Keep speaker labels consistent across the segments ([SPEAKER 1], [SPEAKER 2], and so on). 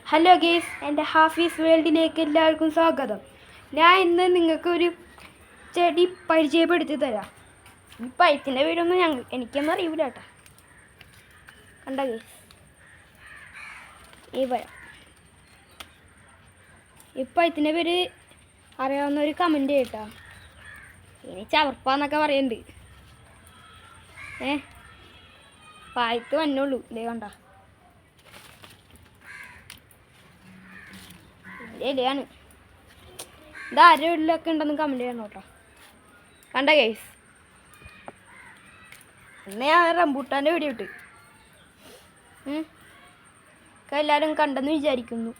[SPEAKER 1] Hello guys, എൻ്റെ ഹാഫീസ് വേൾഡിലേക്ക് എല്ലാവർക്കും സ്വാഗതം. ഞാൻ ഇന്ന് നിങ്ങൾക്കൊരു ചെടി പരിചയപ്പെടുത്തി തരാം. ഈ പഴത്തിൻ്റെ പേരൊന്നും എനിക്കൊന്നും അറിയില്ല കേട്ടോ. കണ്ട ഗേസ്, ഈ പഴം. ഈ പഴത്തിൻ്റെ പേര് അറിയാവുന്നൊരു കമൻറ്റ് കേട്ടോ. ഇനി ചവർപ്പാന്നൊക്കെ പറയുന്നുണ്ട്. പഴത്ത് വന്നുള്ളൂ. ഇതേ കണ്ട, ഇലയാണ്. ഇത് ആരുടെ വീട്ടിലൊക്കെ ഉണ്ടെന്ന് കമൻറ്റ് ചെയ്യണം കേട്ടോ. കണ്ട ഗൈസ്, ഇന്ന് ഞാൻ റംബൂട്ടാൻ്റെ വീഡിയോ ഇട്ട് എല്ലാവരും കണ്ടെന്ന് വിചാരിക്കുന്നു.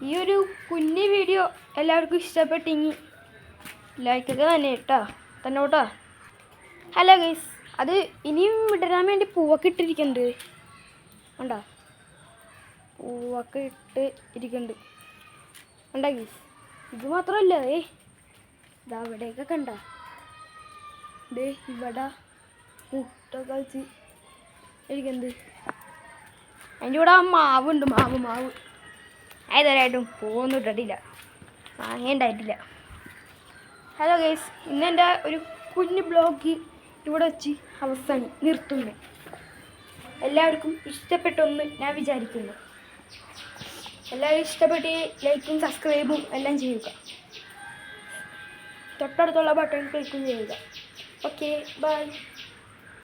[SPEAKER 1] ഈ ഒരു കുഞ്ഞു വീഡിയോ എല്ലാവർക്കും ഇഷ്ടപ്പെട്ടെങ്കിൽ ലൈക്കൊക്കെ തന്നെ കേട്ടോ. ഹലോ ഗൈസ്, അത് ഇനിയും വിടരാൻ വേണ്ടി പൂവൊക്കെ ഇട്ടിരിക്കുന്നുണ്ട്. കണ്ടോ, പൂവൊക്കെ ഇട്ട് ഇരിക്കുന്നുണ്ട്. കണ്ട ഗീസ്, ഇത് മാത്രമല്ല, ഇതാ അവിടെയൊക്കെ കണ്ട, ഇവിടെ മുട്ട കളിച്ച് ഇരിക്കുന്നത്. അതിൻ്റെ കൂടെ മാവുണ്ട്, മാവ് ഏതായാലും പൂവൊന്നും ഇട്ടിട്ടില്ല, മാങ്ങ ഉണ്ടായിട്ടില്ല. ഹലോ ഗൈസ്, ഇന്നെൻ്റെ ഒരു കുഞ്ഞു ബ്ലോഗ് ഇവിടെ വെച്ച് നിർത്തുന്നു. എല്ലാവർക്കും ഇഷ്ടപ്പെട്ടൊന്ന് ഞാൻ വിചാരിക്കുന്നു. എല്ലാവരും ഇഷ്ടപ്പെട്ട് ലൈക്കും സബ്സ്ക്രൈബും എല്ലാം ചെയ്യുക. തൊട്ടടുത്തുള്ള ബട്ടൺ ക്ലിക്കും ചെയ്യുക. Okay, by.